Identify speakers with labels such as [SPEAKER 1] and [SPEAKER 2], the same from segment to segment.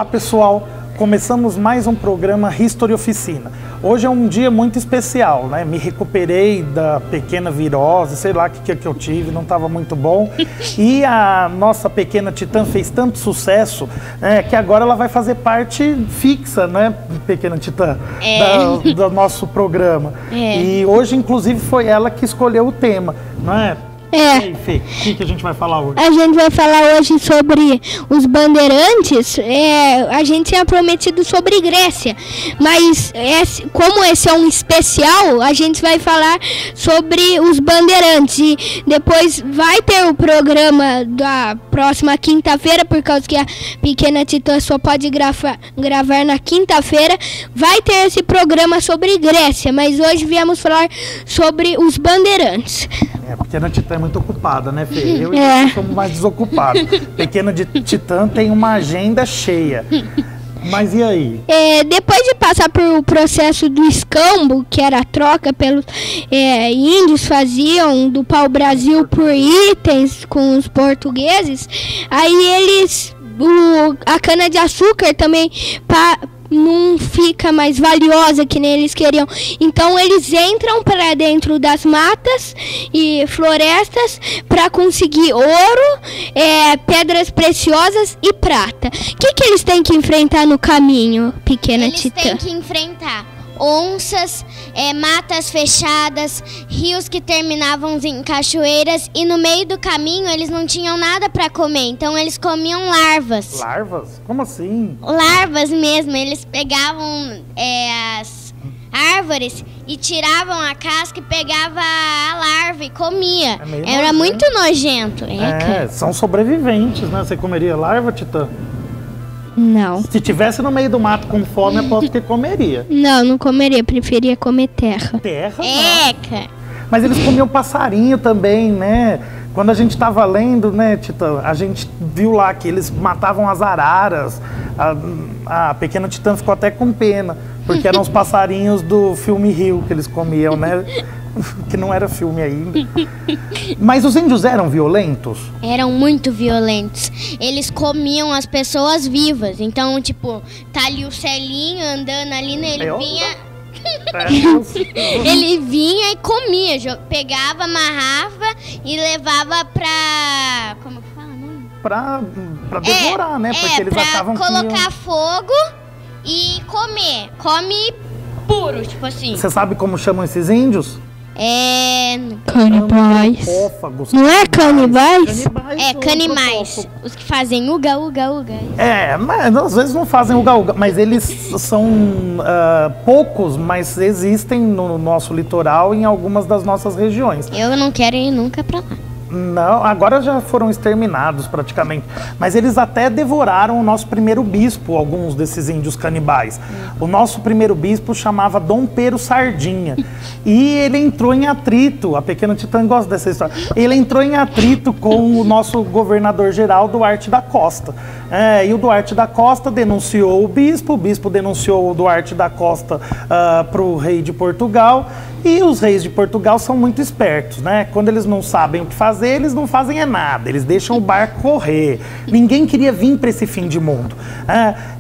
[SPEAKER 1] Olá pessoal, começamos mais um programa History Oficina. Hoje é um dia muito especial, né? Me recuperei da pequena virose, sei lá o que eu tive, não estava muito bom. E a nossa pequena Titã fez tanto sucesso, né, que agora ela vai fazer parte fixa, né, pequena Titã, do nosso programa. E hoje, inclusive, foi ela que escolheu o tema, não é? E aí, Fê, o que a gente vai falar hoje?
[SPEAKER 2] A gente vai falar hoje sobre os bandeirantes. A gente tinha prometido sobre Grécia, mas como esse é um especial, a gente vai falar sobre os bandeirantes. E depois vai ter o programa da próxima quinta-feira, por causa que a pequena Titã só pode gravar na quinta-feira. Vai ter esse programa sobre Grécia, mas hoje viemos falar sobre os bandeirantes.
[SPEAKER 1] A pequena Titã é muito ocupada, né, Fê? Eu e você somos mais desocupados. Pequena Titã tem uma agenda cheia. Mas e aí?
[SPEAKER 2] Depois de passar por processo do escambo, que era a troca pelos índios faziam do pau-brasil por itens com os portugueses, aí a cana-de-açúcar também não fica mais valiosa que nem eles queriam. Então eles entram para dentro das matas e florestas para conseguir ouro, pedras preciosas e prata. O que eles têm que enfrentar no caminho, pequena Titã?
[SPEAKER 3] Eles têm que enfrentar onças, matas fechadas, rios que terminavam em cachoeiras, e no meio do caminho eles não tinham nada para comer, então eles comiam larvas.
[SPEAKER 1] Larvas? Como assim?
[SPEAKER 3] Larvas mesmo, eles pegavam as árvores e tiravam a casca e pegavam a larva e comia. Era muito nojento.
[SPEAKER 1] São sobreviventes, né? Você comeria larva, Titã?
[SPEAKER 2] Não.
[SPEAKER 1] Se tivesse no meio do mato com fome, aposto que comeria.
[SPEAKER 2] Não comeria, preferia comer terra.
[SPEAKER 1] Terra? Cara. Mas eles comiam passarinho também, né? Quando a gente estava lendo, né, Titã, a gente viu lá que eles matavam as araras. A pequena Titã ficou até com pena, porque eram os passarinhos do filme Rio que eles comiam, né? Que não era filme ainda. Mas os índios eram violentos?
[SPEAKER 3] Eram muito violentos. Eles comiam as pessoas vivas. Então, tipo, tá ali o Celinho andando ali, né? Ele vinha... Ele vinha e comia. Pegava, amarrava e levava pra... Como que fala, não?
[SPEAKER 1] Pra devorar, né? Porque eles achavam que
[SPEAKER 3] colocar fogo e comer. Come puro, tipo assim.
[SPEAKER 1] Você sabe como chamam esses índios?
[SPEAKER 2] Canibais. Não é canibais?
[SPEAKER 3] Canimais. Os que fazem uga, uga, uga.
[SPEAKER 1] Mas às vezes não fazem uga, uga. Mas eles são poucos, mas existem no nosso litoral e em algumas das nossas regiões.
[SPEAKER 3] Eu não quero ir nunca pra lá.
[SPEAKER 1] Não, agora já foram exterminados praticamente. Mas eles até devoraram o nosso primeiro bispo, alguns desses índios canibais. O nosso primeiro bispo chamava Dom Pero Sardinha. E ele entrou em atrito, a pequena Titã gosta dessa história, ele entrou em atrito com o nosso governador-geral, Duarte da Costa. E o Duarte da Costa denunciou o bispo denunciou o Duarte da Costa para o rei de Portugal. E os reis de Portugal são muito espertos, né? Quando eles não sabem o que fazer, eles não fazem nada, eles deixam o barco correr. Ninguém queria vir para esse fim de mundo.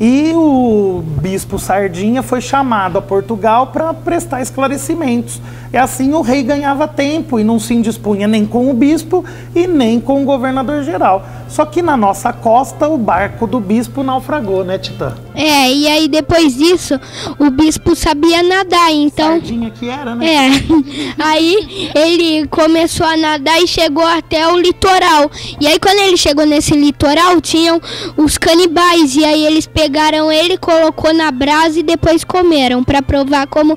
[SPEAKER 1] E o bispo Sardinha foi chamado a Portugal para prestar esclarecimentos. E assim o rei ganhava tempo e não se indispunha nem com o bispo e nem com o governador-geral. Só que na nossa costa o barco do bispo naufragou, né, Titã?
[SPEAKER 2] E aí depois disso o bispo sabia nadar, então...
[SPEAKER 1] Sardinha que era, né?
[SPEAKER 2] Aí ele começou a nadar e chegou até o litoral. E aí quando ele chegou nesse litoral, tinham os canibais. E aí eles pegaram ele, colocou na brasa e depois comeram, para provar como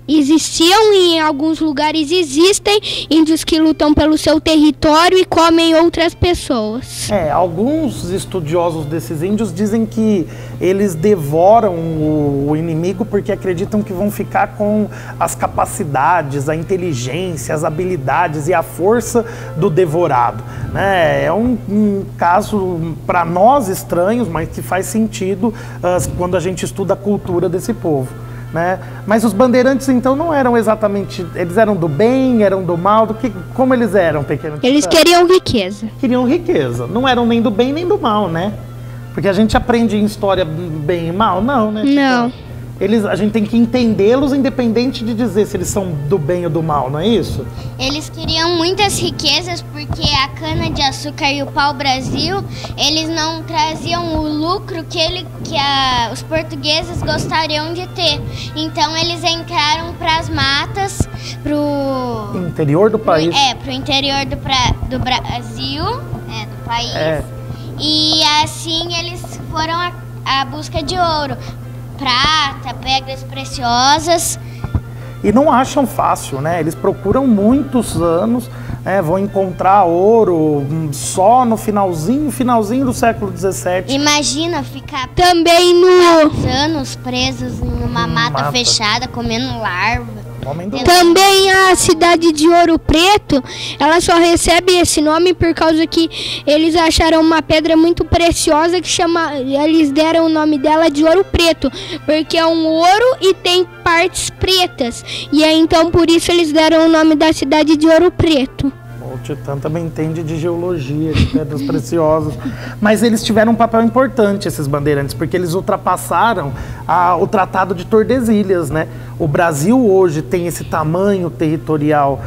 [SPEAKER 2] existiam e em alguns lugares existem índios que lutam pelo seu território e comem outras pessoas.
[SPEAKER 1] Alguns estudiosos desses índios dizem que eles devoram o inimigo porque acreditam que vão ficar com as capacidades, a inteligência, as habilidades e a força do devorado. É um caso para nós estranhos, mas que faz sentido quando a gente estuda a cultura desse povo. Né? Mas os bandeirantes então não eram exatamente, eles eram do bem, eram do mal, como eles eram, pequeno?
[SPEAKER 2] Eles queriam riqueza.
[SPEAKER 1] Queriam riqueza, não eram nem do bem nem do mal, né? Porque a gente aprende em história bem e mal? Não, né?
[SPEAKER 2] Não.
[SPEAKER 1] A gente tem que entendê-los independente de dizer se eles são do bem ou do mal, não é isso?
[SPEAKER 3] Eles queriam muitas riquezas porque a cana-de-açúcar e o pau-brasil, eles não traziam o lucro que os portugueses gostariam de ter. Então eles entraram para as matas, pro
[SPEAKER 1] interior do país.
[SPEAKER 3] Pro interior do Brasil, do país. E assim eles foram à busca de ouro. Prata, pedras preciosas.
[SPEAKER 1] E não acham fácil, né? Eles procuram muitos anos, vão encontrar ouro só no finalzinho do século XVII.
[SPEAKER 3] Imagina ficar
[SPEAKER 2] também
[SPEAKER 3] anos presos em uma mata fechada, comendo larva.
[SPEAKER 2] Também a cidade de Ouro Preto, ela só recebe esse nome por causa que eles acharam uma pedra muito preciosa eles deram o nome dela de Ouro Preto, porque é um ouro e tem partes pretas. E aí, então por isso eles deram o nome da cidade de Ouro Preto.
[SPEAKER 1] O Titã também entende de geologia, de pedras preciosas. Mas eles tiveram um papel importante, esses bandeirantes, porque eles ultrapassaram o Tratado de Tordesilhas, né? O Brasil hoje tem esse tamanho territorial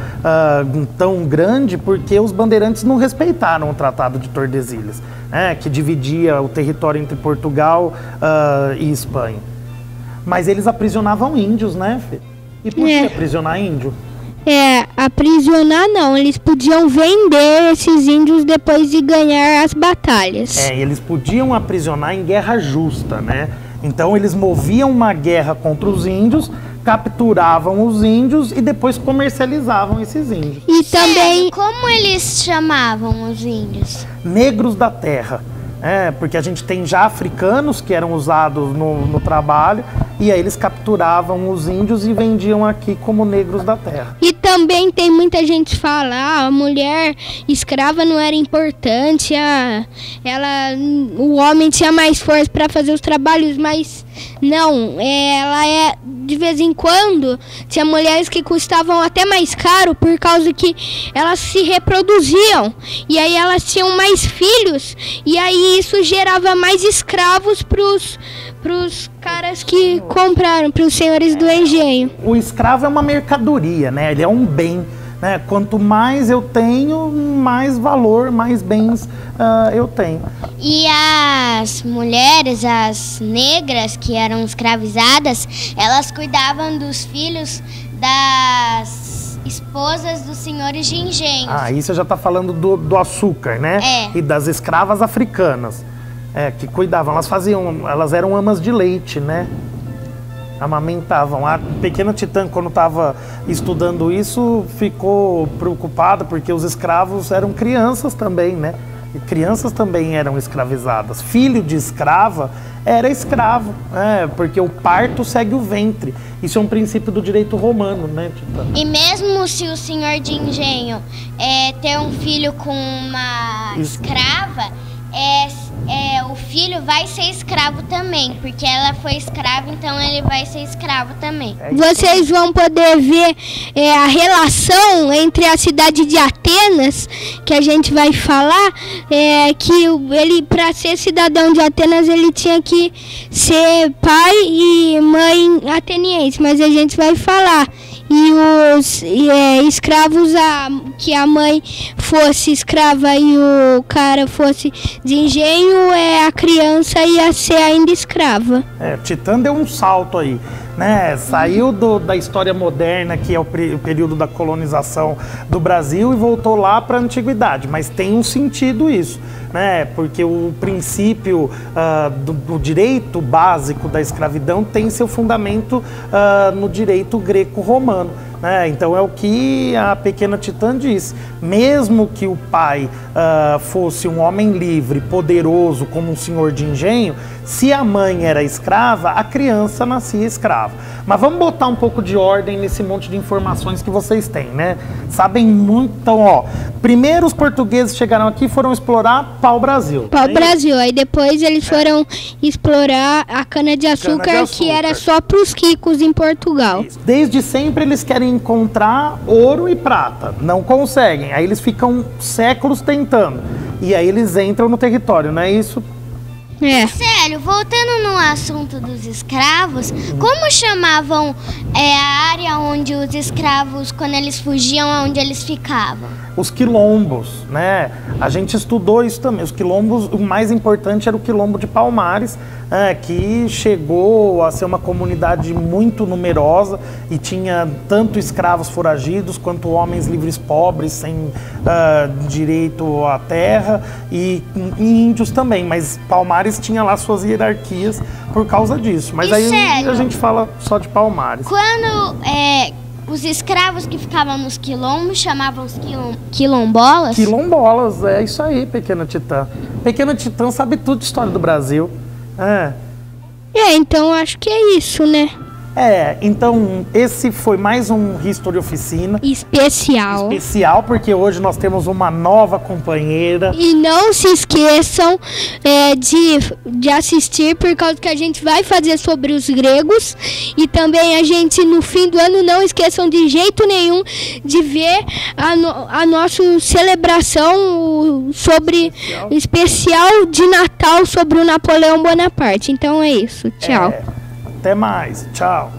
[SPEAKER 1] tão grande porque os bandeirantes não respeitaram o Tratado de Tordesilhas, que dividia o território entre Portugal e Espanha. Mas eles aprisionavam índios, né, Fê? E por que aprisionar índio?
[SPEAKER 2] Aprisionar não, eles podiam vender esses índios depois de ganhar as batalhas.
[SPEAKER 1] Eles podiam aprisionar em guerra justa, né? Então eles moviam uma guerra contra os índios, capturavam os índios e depois comercializavam esses índios.
[SPEAKER 2] E também...
[SPEAKER 3] Como eles chamavam os índios?
[SPEAKER 1] Negros da terra. Porque a gente tem já africanos que eram usados no trabalho, e aí eles capturavam os índios e vendiam aqui como negros da terra.
[SPEAKER 2] E também tem muita gente que fala, a mulher escrava não era importante, o homem tinha mais força para fazer os trabalhos, mas não, ela de vez em quando, tinha mulheres que custavam até mais caro por causa que elas se reproduziam, e aí elas tinham mais filhos, e aí isso gerava mais escravos pros caras que compraram, pros senhores do engenho.
[SPEAKER 1] O escravo é uma mercadoria, né? Ele é um bem, né? Quanto mais eu tenho, mais valor, mais bens eu tenho.
[SPEAKER 3] E as mulheres, as negras que eram escravizadas, elas cuidavam dos filhos das esposas dos senhores de engenho.
[SPEAKER 1] Aí você já está falando do açúcar, né? E das escravas africanas. Que cuidavam, elas eram amas de leite, né? Amamentavam. A pequena Titã, quando estava estudando isso, ficou preocupada porque os escravos eram crianças também, né? E crianças também eram escravizadas. Filho de escrava era escravo, porque o parto segue o ventre. Isso é um princípio do direito romano, né, Titã?
[SPEAKER 3] E mesmo se o senhor de engenho ter um filho com uma escrava, o filho vai ser escravo também, porque ela foi escrava, então ele vai ser escravo também.
[SPEAKER 2] Vocês vão poder ver a relação entre a cidade de Atenas, que a gente vai falar, que ele, para ser cidadão de Atenas, ele tinha que ser pai e mãe ateniense, mas a gente vai falar. E os escravos, que a mãe fosse escrava e o cara fosse de engenho, a criança ia ser ainda escrava.
[SPEAKER 1] Titã deu um salto aí, né? Saiu da história moderna, que é o período da colonização do Brasil, e voltou lá para a antiguidade, mas tem um sentido isso, né? Porque o princípio do direito básico da escravidão tem seu fundamento no direito greco-romano. Então é o que a pequena Titã diz. Mesmo que o pai fosse um homem livre, poderoso, como um senhor de engenho, se a mãe era escrava, a criança nascia escrava. Mas vamos botar um pouco de ordem nesse monte de informações que vocês têm, né? Sabem muito. Então, primeiro os portugueses chegaram aqui e foram explorar pau-brasil.
[SPEAKER 2] Pau-brasil, aí depois eles foram explorar a cana-de-açúcar, que era só para os ricos em Portugal.
[SPEAKER 1] Isso. Desde sempre eles querem encontrar ouro e prata, não conseguem, aí eles ficam séculos tentando, e aí eles entram no território, não é isso?
[SPEAKER 2] É.
[SPEAKER 3] Sério, voltando no assunto dos escravos, como chamavam a área onde os escravos, quando eles fugiam, onde eles ficavam?
[SPEAKER 1] Os quilombos, né? A gente estudou isso também. Os quilombos, o mais importante era o quilombo de Palmares, que chegou a ser uma comunidade muito numerosa e tinha tanto escravos foragidos quanto homens livres pobres sem direito à terra e índios também. Mas Palmares tinha lá suas hierarquias por causa disso. Mas
[SPEAKER 3] E
[SPEAKER 1] aí
[SPEAKER 3] sério?
[SPEAKER 1] a gente fala só de Palmares.
[SPEAKER 3] Quando os escravos que ficavam nos quilombos chamavam os quilombolas?
[SPEAKER 1] Quilombolas, é isso aí, Pequena Titã. Pequena Titã sabe tudo de história do Brasil.
[SPEAKER 2] Então acho que é isso, né?
[SPEAKER 1] Então esse foi mais um History Oficina
[SPEAKER 2] Especial.
[SPEAKER 1] porque hoje nós temos uma nova companheira.
[SPEAKER 2] E não se esqueçam de assistir, por causa que a gente vai fazer sobre os gregos. E também a gente, no fim do ano, não esqueçam de jeito nenhum de ver a nossa celebração sobre especial de Natal sobre o Napoleão Bonaparte. Então é isso. Tchau.
[SPEAKER 1] Até mais. Tchau.